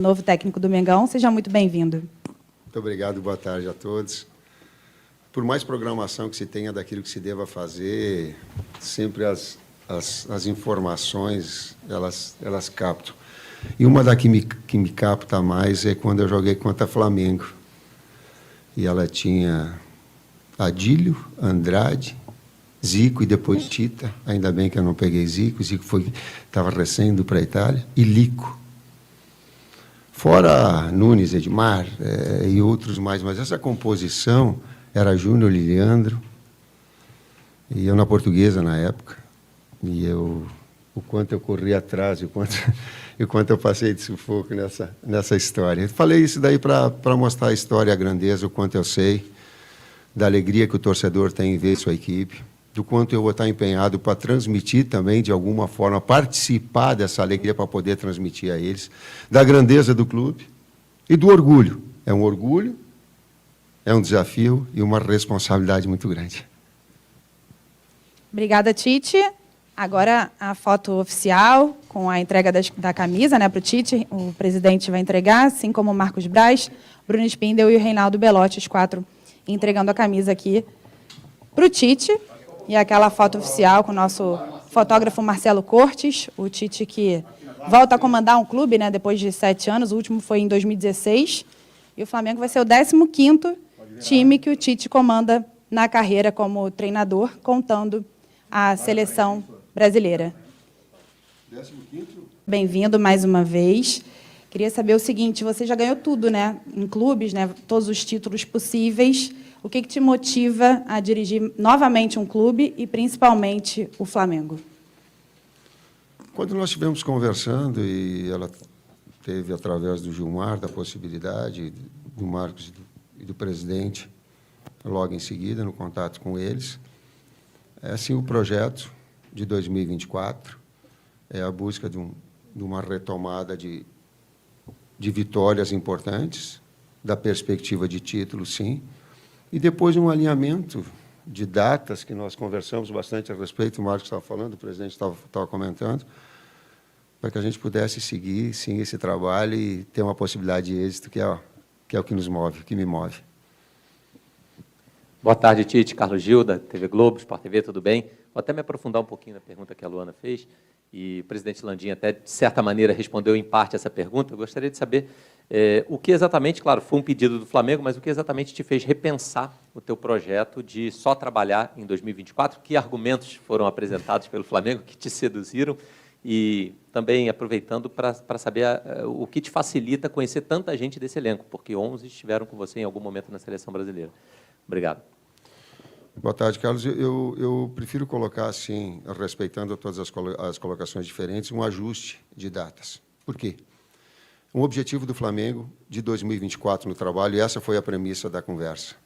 Novo técnico do Mengão, seja muito bem-vindo. Muito obrigado, boa tarde a todos. Por mais programação que se tenha daquilo que se deva fazer, sempre as informações, elas captam. E uma da que me capta mais é quando eu joguei contra Flamengo. E ela tinha Adílio, Andrade, Zico e depois Tita. Ainda bem que eu não peguei Zico. Zico estava recém indo para a Itália. E Lico. Fora Nunes, Edmar e outros mais. Mas essa composição era Júnior, Liliandro. E eu na Portuguesa, na época. E o quanto eu corri atrás, o quanto eu passei de sufoco nessa história. Eu falei isso daí para mostrar a história, a grandeza, o quanto eu sei, da alegria que o torcedor tem em ver sua equipe, do quanto eu vou estar empenhado para transmitir também, de alguma forma, participar dessa alegria para poder transmitir a eles, da grandeza do clube e do orgulho. É um orgulho, é um desafio e uma responsabilidade muito grande. Obrigada, Tite. Agora a foto oficial, com a entrega da camisa, né, para o Tite. O presidente vai entregar, assim como o Marcos Braz, Bruno Spindel e o Reinaldo Belotti, os 4 entregando a camisa aqui para o Tite. E aquela foto oficial com o nosso fotógrafo Marcelo Cortes, o Tite que volta a comandar um clube, né, depois de 7 anos, o último foi em 2016. E o Flamengo vai ser o 15º time que o Tite comanda na carreira como treinador, contando a seleção brasileira. 15º? Bem-vindo mais uma vez. Queria saber o seguinte, você já ganhou tudo, né, em clubes, né, todos os títulos possíveis. O que te motiva a dirigir novamente um clube e, principalmente, o Flamengo? Quando nós estivemos conversando, e ela teve, através do Gilmar, da possibilidade, do Marcos e do presidente, logo em seguida, no contato com eles, é assim o projeto de 2024, é a busca de uma retomada de vitórias importantes, da perspectiva de título, sim, e depois um alinhamento de datas, que nós conversamos bastante a respeito, o Marcos estava falando, o presidente estava comentando, para que a gente pudesse seguir, sim, esse trabalho e ter uma possibilidade de êxito, que é o que nos move, que me move. Boa tarde, Tite. Carlos Gil, da TV Globo, Sport TV, tudo bem? Vou até me aprofundar um pouquinho na pergunta que a Luana fez, e o presidente Landim até, de certa maneira, respondeu em parte essa pergunta. Eu gostaria de saber o que exatamente, claro, foi um pedido do Flamengo, mas o que exatamente te fez repensar o teu projeto de só trabalhar em 2024? Que argumentos foram apresentados pelo Flamengo que te seduziram? E também aproveitando para saber o que te facilita conhecer tanta gente desse elenco, porque 11 estiveram com você em algum momento na seleção brasileira. Obrigado. Boa tarde, Carlos. Eu prefiro colocar, assim, respeitando todas as colocações diferentes, um ajuste de datas. Por quê? Um objetivo do Flamengo de 2024 no trabalho, e essa foi a premissa da conversa,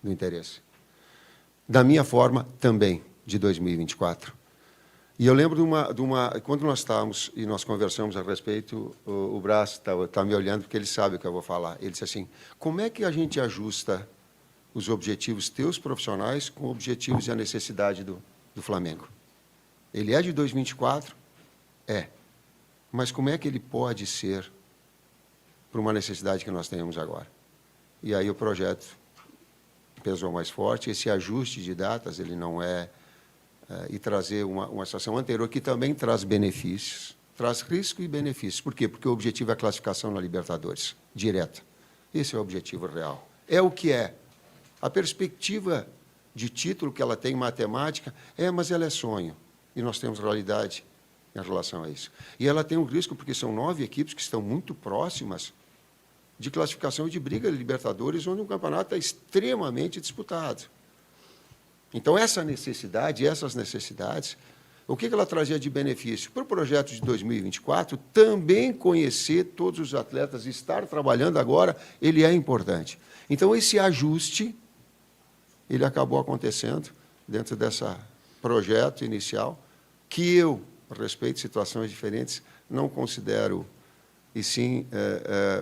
do interesse. Da minha forma, também, de 2024. E eu lembro quando nós estávamos e nós conversamos a respeito, o Brás está me olhando, porque ele sabe o que eu vou falar. Ele disse assim, como é que a gente ajusta os objetivos teus profissionais com objetivos e a necessidade do Flamengo? Ele é de 2024? É. Mas como é que ele pode ser para uma necessidade que nós temos agora? E aí o projeto pesou mais forte, esse ajuste de datas, ele não e trazer uma situação anterior que também traz benefícios, traz risco e benefícios. Por quê? Porque o objetivo é a classificação na Libertadores, direta. Esse é o objetivo real. É o que é. A perspectiva de título que ela tem em matemática mas ela é sonho. E nós temos realidade em relação a isso. E ela tem um risco, porque são 9 equipes que estão muito próximas de classificação e de briga de Libertadores, onde o campeonato é extremamente disputado. Então, essas necessidades, o que ela trazia de benefício? Para o projeto de 2024, também conhecer todos os atletas, estar trabalhando agora, ele é importante. Então, esse ajuste, ele acabou acontecendo dentro desse projeto inicial, que eu, a respeito de situações diferentes, não considero, e sim,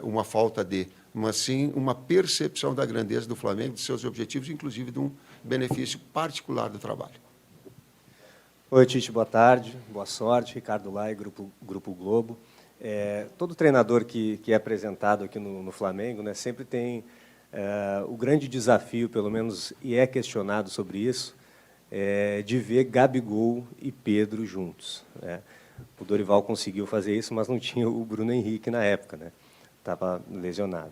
uma falta mas sim uma percepção da grandeza do Flamengo, de seus objetivos, inclusive de um benefício particular do trabalho. Oi, Tite, boa tarde, boa sorte. Ricardo Lai, Grupo Globo. Todo treinador que é apresentado aqui no Flamengo, né, sempre tem o grande desafio, pelo menos, e é questionado sobre isso, de ver Gabigol e Pedro juntos, né? O Dorival conseguiu fazer isso, mas não tinha o Bruno Henrique na época, né? Estava lesionado.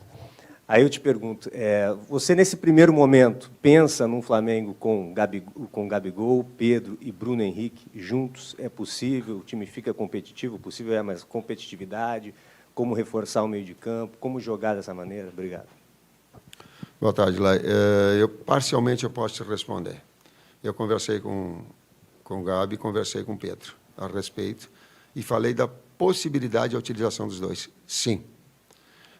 Aí eu te pergunto, você nesse primeiro momento pensa num Flamengo com Gabigol, Pedro e Bruno Henrique juntos? É possível? O time fica competitivo? Possível mas competitividade? Como reforçar o meio de campo? Como jogar dessa maneira? Obrigado. Boa tarde, Lai. Parcialmente eu posso te responder. Eu conversei com o Gabi, conversei com o Pedro a respeito e falei da possibilidade da utilização dos dois. Sim.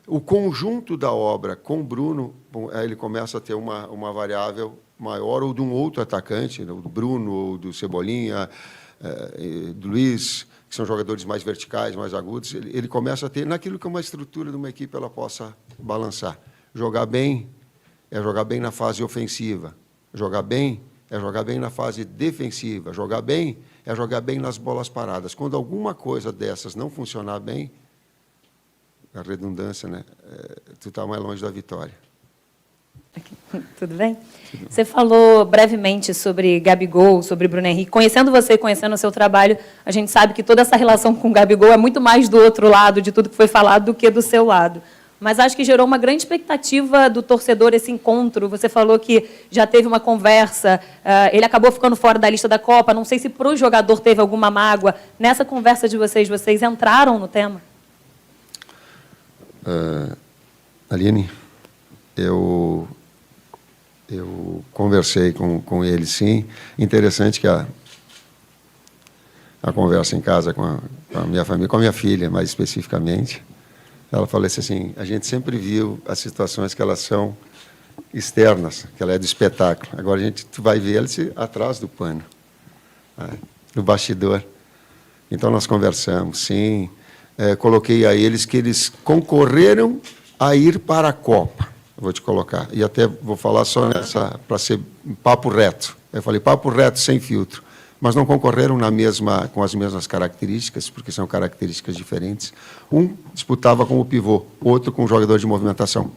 O conjunto da obra com o Bruno, ele começa a ter uma variável maior, ou de um outro atacante, do Bruno, ou do Cebolinha, do Luiz, que são jogadores mais verticais, mais agudos, ele começa a ter, naquilo que uma estrutura de uma equipe ela possa balançar. Jogar bem é jogar bem na fase ofensiva. Jogar bem é jogar bem na fase defensiva. Jogar bem é jogar bem nas bolas paradas. Quando alguma coisa dessas não funcionar bem, a redundância, né? Tu está mais longe da vitória. Tudo bem? Você falou brevemente sobre Gabigol, sobre Bruno Henrique. Conhecendo você, conhecendo o seu trabalho, a gente sabe que toda essa relação com o Gabigol é muito mais do outro lado de tudo que foi falado do que do seu lado. Mas acho que gerou uma grande expectativa do torcedor esse encontro. Você falou que já teve uma conversa, ele acabou ficando fora da lista da Copa. Não sei se para o jogador teve alguma mágoa. Nessa conversa de vocês entraram no tema? Aline, eu conversei com ele, sim. Interessante que a conversa em casa com a minha família, com a minha filha, mais especificamente, ela falou assim, a gente sempre viu as situações que elas são externas, que ela é do espetáculo. Agora tu vai ver elas atrás do pano, no bastidor. Então, nós conversamos, sim. Coloquei a eles que eles concorreram a ir para a Copa. Vou te colocar. E até vou falar só nessa, para ser papo reto. Eu falei papo reto, sem filtro. Mas não concorreram com as mesmas características, porque são características diferentes. Um disputava com o pivô, outro com o jogador de movimentação.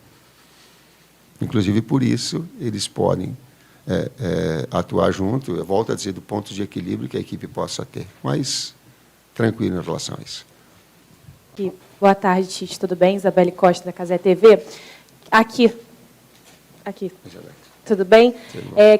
Inclusive, por isso, eles podem atuar junto, eu volto a dizer, do ponto de equilíbrio que a equipe possa ter. Mas, tranquilo em relação a isso. Boa tarde, Tite, tudo bem? Isabelle Costa, da Casé TV. Aqui. Tudo bem?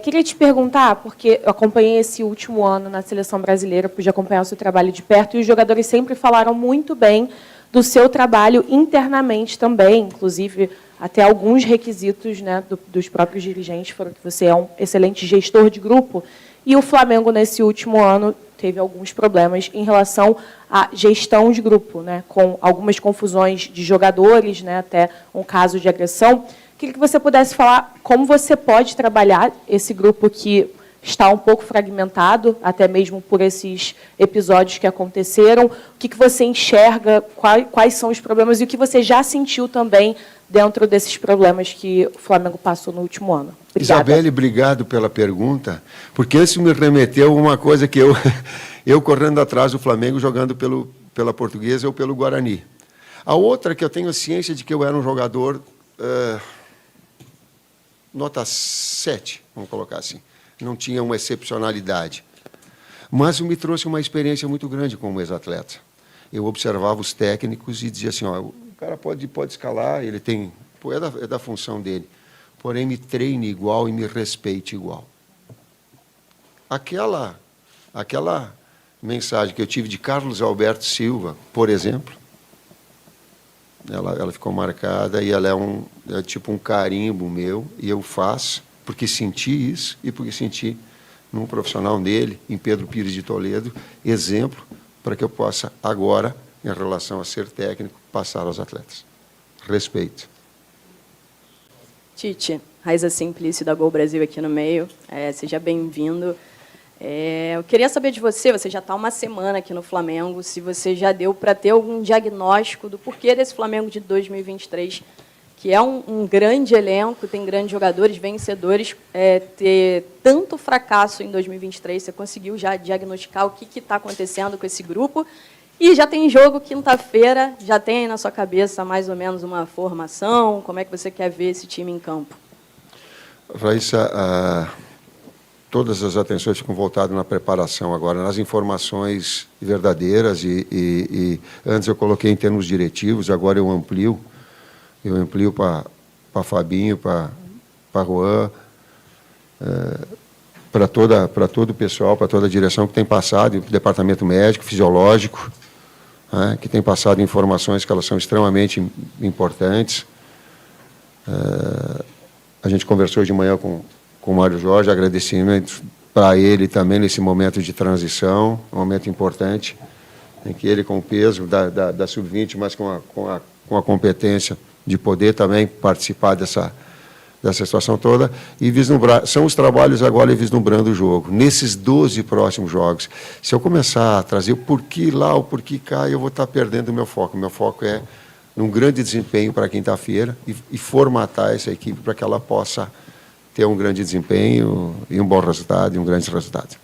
Queria te perguntar, porque eu acompanhei esse último ano na Seleção Brasileira, pude acompanhar o seu trabalho de perto, e os jogadores sempre falaram muito bem do seu trabalho internamente também, inclusive até alguns requisitos, né, dos próprios dirigentes foram que você é um excelente gestor de grupo, e o Flamengo, nesse último ano, teve alguns problemas em relação à gestão de grupo, né, com algumas confusões de jogadores, né, até um caso de agressão. Queria que você pudesse falar como você pode trabalhar esse grupo que está um pouco fragmentado, até mesmo por esses episódios que aconteceram. O que você enxerga, quais são os problemas e o que você já sentiu também dentro desses problemas que o Flamengo passou no último ano. Obrigada. Isabelle, obrigado pela pergunta, porque isso me remeteu a uma coisa que eu correndo atrás do Flamengo, jogando pela Portuguesa ou pelo Guarani. A outra que eu tenho ciência de que eu era um jogador nota 7, vamos colocar assim. Não tinha uma excepcionalidade. Mas me trouxe uma experiência muito grande como ex-atleta. Eu observava os técnicos e dizia assim, o cara pode escalar, ele tem, é da função dele, porém me treine igual e me respeite igual. Aquela mensagem que eu tive de Carlos Alberto Silva, por exemplo, ela ficou marcada e ela é tipo um carimbo meu, e eu faço porque senti isso e porque senti num profissional dele, em Pedro Pires de Toledo, exemplo para que eu possa agora, em relação a ser técnico, passar aos atletas. Respeito. Tite, Raiza Simplício da Gol Brasil aqui no meio. Seja bem-vindo. Eu queria saber de você, você já está uma semana aqui no Flamengo, se você já deu para ter algum diagnóstico do porquê desse Flamengo de 2023, que é um grande elenco, tem grandes jogadores, vencedores, ter tanto fracasso em 2023, você conseguiu já diagnosticar o que está acontecendo com esse grupo? E já tem jogo quinta-feira, já tem aí na sua cabeça mais ou menos uma formação? Como é que você quer ver esse time em campo? Raíssa, todas as atenções ficam voltadas na preparação agora, nas informações verdadeiras e antes eu coloquei em termos diretivos, agora eu amplio para Fabinho, para Juan, para todo o pessoal, para toda a direção que tem passado, o departamento médico, fisiológico, né, que tem passado informações que elas são extremamente importantes. A gente conversou de manhã com o Mário Jorge, agradecimento para ele também nesse momento de transição, um momento importante, em que ele, com o peso da Sub-20, mas com a competência de poder também participar dessa situação toda, e vislumbrar, são os trabalhos agora vislumbrando o jogo. Nesses 12 próximos jogos, se eu começar a trazer o porquê lá, o porquê cá, eu vou estar perdendo o meu foco. O meu foco é num grande desempenho para quinta-feira e formatar essa equipe para que ela possa ter um grande desempenho e um bom resultado, e um grande resultado.